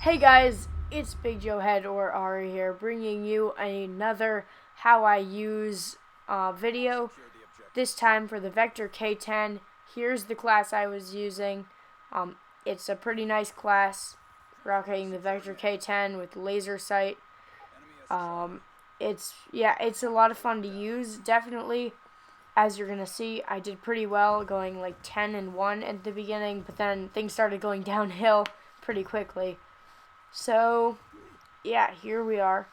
Hey guys, it's Big Joe Head or Ari here, bringing you another how I use video. This time for the Vector K10. Here's the class I was using. It's a pretty nice class, rocking the Vector K10 with laser sight. It's a lot of fun to use. Definitely, as you're gonna see, I did pretty well, going like 10-1 at the beginning, but then things started going downhill pretty quickly. So, yeah, here we are.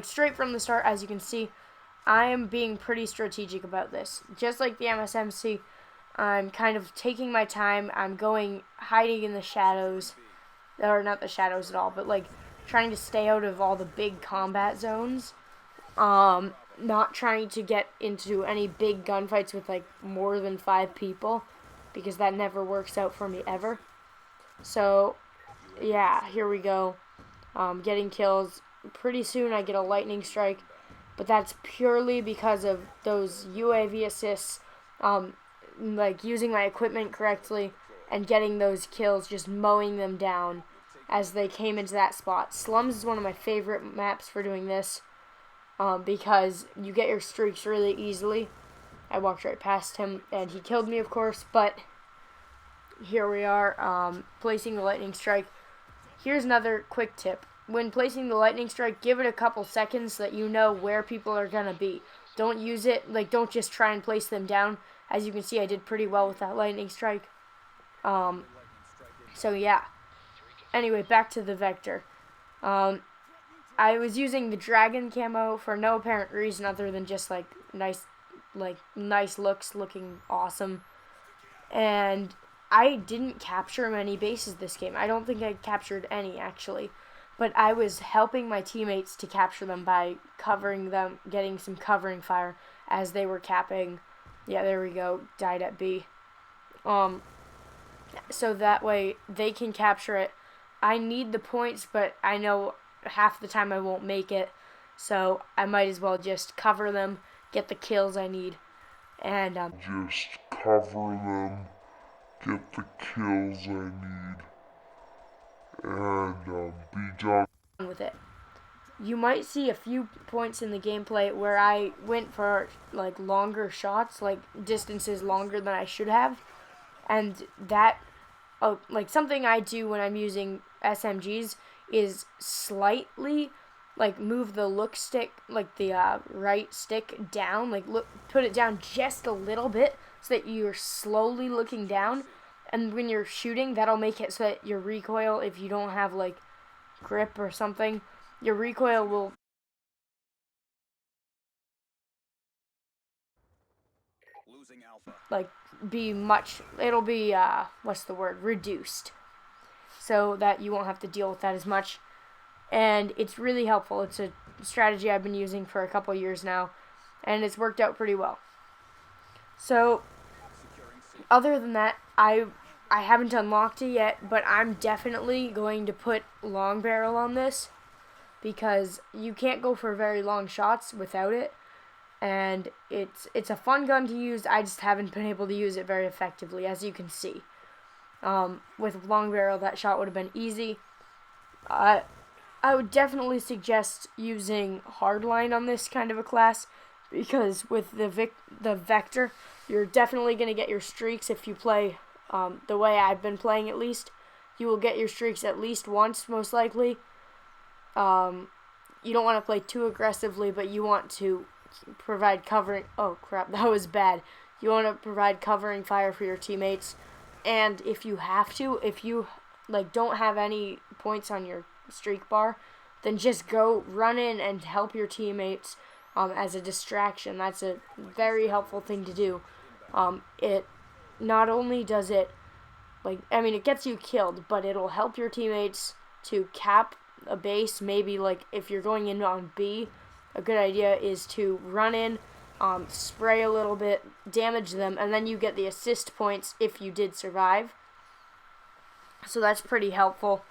Straight from the start, as you can see, I am being pretty strategic about this. Just like the MSMC, I'm kind of taking my time. I'm hiding in the shadows, or not the shadows at all, but trying to stay out of all the big combat zones. Not trying to get into any big gunfights with more than 5 people, because that never works out for me ever. So, yeah, here we go. Getting kills. Pretty soon I get a lightning strike, but that's purely because of those UAV assists, using my equipment correctly and getting those kills, just mowing them down as they came into that spot. Slums is one of my favorite maps for doing this, because you get your streaks really easily. I walked right past him and he killed me, of course, but here we are, placing the lightning strike. Here's another quick tip. When placing the lightning strike, give it a couple seconds so that you know where people are going to be. Don't use it, don't just try and place them down. As you can see, I did pretty well with that lightning strike. So yeah. Anyway, back to the Vector. I was using the dragon camo for no apparent reason other than just nice looks, looking awesome. And I didn't capture many bases this game. I don't think I captured any, actually. But I was helping my teammates to capture them by covering them, getting some covering fire as they were capping. Yeah, there we go. Died at B. So that way they can capture it. I need the points, but I know half the time I won't make it. So I might as well just cover them, get the kills I need, and just cover them, get the kills I need, and be done with it. You might see a few points in the gameplay where I went for longer shots, distances longer than I should have, and that something I do when I'm using SMGs is slightly move the look stick, the right stick down, put it down just a little bit so that you're slowly looking down, and when you're shooting, that'll make it so that your recoil, if you don't have grip or something, your recoil will be it'll be reduced, so that you won't have to deal with that as much. And it's really helpful. It's a strategy I've been using for a couple years now, and it's worked out pretty well. So, other than that, I haven't unlocked it yet, but I'm definitely going to put long barrel on this, because you can't go for very long shots without it, and it's a fun gun to use. I just haven't been able to use it very effectively, as you can see. With long barrel, that shot would have been easy. I would definitely suggest using hardline on this kind of a class, because with the Vector, you're definitely going to get your streaks if you play the way I've been playing. At least you will get your streaks at least once, most likely. You don't want to play too aggressively, but you want to provide covering. Oh crap, that was bad. You want to provide covering fire for your teammates, and if you have to, if you don't have any points on your streak bar, then just go run in and help your teammates as a distraction. That's a very helpful thing to do. It not only does it it gets you killed, but it'll help your teammates to cap a base. Maybe if you're going in on B, a good idea is to run in, spray a little bit, damage them, and then you get the assist points if you did survive. So that's pretty helpful.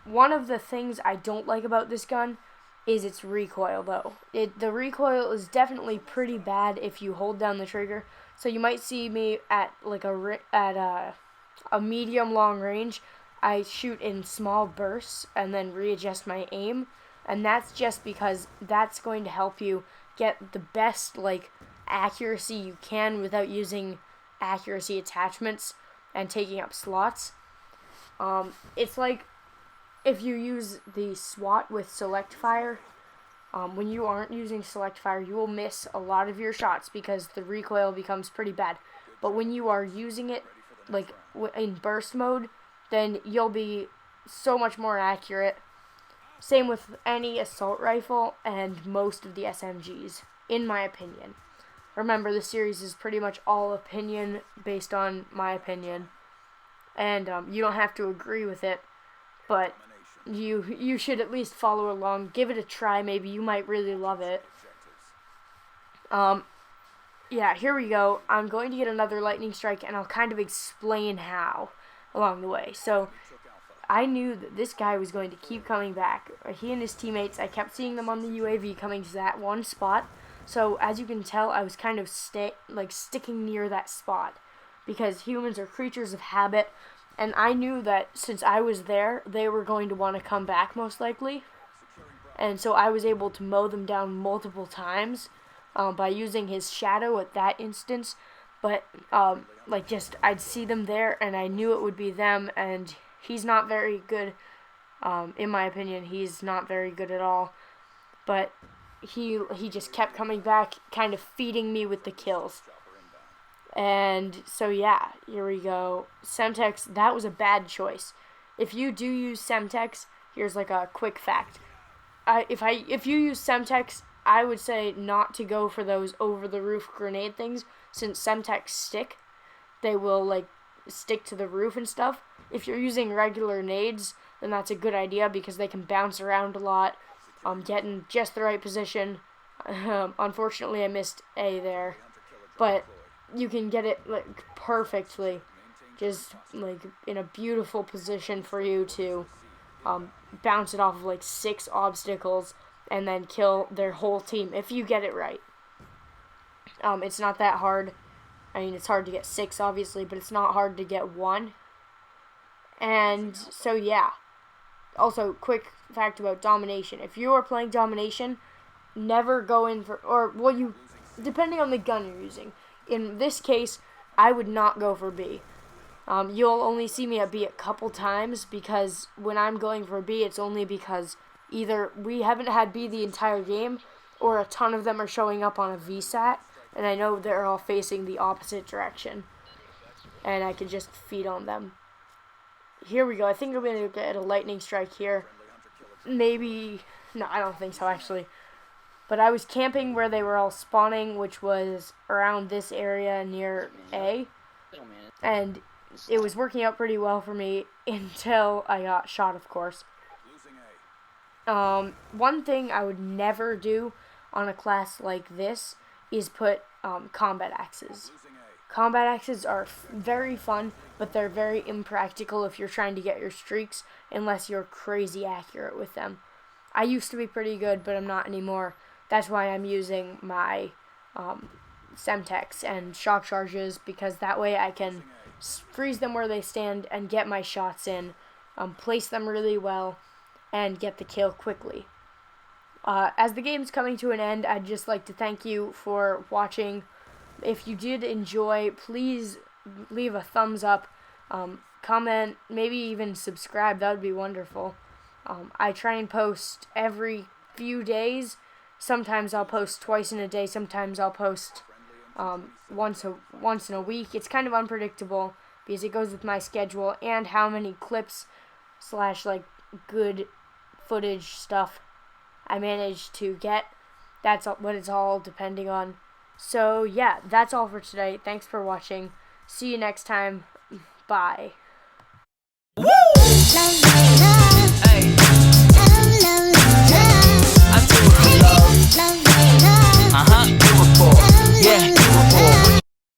One of the things I don't like about this gun is its recoil, though. The recoil is definitely pretty bad if you hold down the trigger. So you might see me at a medium long range. I shoot in small bursts and then readjust my aim, and that's just because that's going to help you get the best accuracy you can without using accuracy attachments and taking up slots. It's like if you use the SWAT with select fire. When you aren't using select fire, you will miss a lot of your shots because the recoil becomes pretty bad. But when you are using it in burst mode, then you'll be so much more accurate. Same with any assault rifle and most of the SMGs, in my opinion. Remember, the series is pretty much all opinion based on my opinion, and you don't have to agree with it, but you should at least follow along. Give it a try. Maybe you might really love it. Yeah, here we go. I'm going to get another lightning strike, and I'll kind of explain how along the way. So I knew that this guy was going to keep coming back. He and his teammates, I kept seeing them on the UAV coming to that one spot. So as you can tell, I was kind of sticking near that spot because humans are creatures of habit. And I knew that since I was there, they were going to want to come back most likely. And so I was able to mow them down multiple times by using his shadow at that instance. But I'd see them there and I knew it would be them, and he's not very good. In my opinion, he's not very good at all. But he just kept coming back, kind of feeding me with the kills. And so yeah, here we go. Semtex, that was a bad choice. If you do use Semtex, here's a quick fact. If you use Semtex, I would say not to go for those over the roof grenade things, since Semtex stick. They will stick to the roof and stuff. If you're using regular nades, then that's a good idea because they can bounce around a lot. Get in just the right position. Unfortunately, I missed A there, but you can get it perfectly, just in a beautiful position for you to bounce it off of 6 obstacles and then kill their whole team if you get it right. It's not that hard. I mean, it's hard to get 6 obviously, but it's not hard to get 1. And so yeah. Also, quick fact about domination: if you are playing domination, never go in for, depending on the gun you're using. In this case, I would not go for B. You'll only see me at B a couple times because when I'm going for B, it's only because either we haven't had B the entire game or a ton of them are showing up on a VSAT, and I know they're all facing the opposite direction, and I can just feed on them. Here we go. I think I'm going to get a lightning strike here. Maybe, no, I don't think so actually. But I was camping where they were all spawning, which was around this area near A. And it was working out pretty well for me until I got shot, of course. One thing I would never do on a class like this is put combat axes. Combat axes are very fun, but they're very impractical if you're trying to get your streaks, unless you're crazy accurate with them. I used to be pretty good, but I'm not anymore. That's why I'm using my Semtex and shock charges, because that way I can freeze them where they stand and get my shots in, place them really well, and get the kill quickly. As the game's coming to an end, I'd just like to thank you for watching. If you did enjoy, please leave a thumbs up, comment, maybe even subscribe. That would be wonderful. I try and post every few days. Sometimes I'll post twice in a day. Sometimes I'll post once in a week. It's kind of unpredictable because it goes with my schedule and how many clips / good footage stuff I manage to get. That's what it's all depending on. So yeah, that's all for today. Thanks for watching. See you next time. Bye.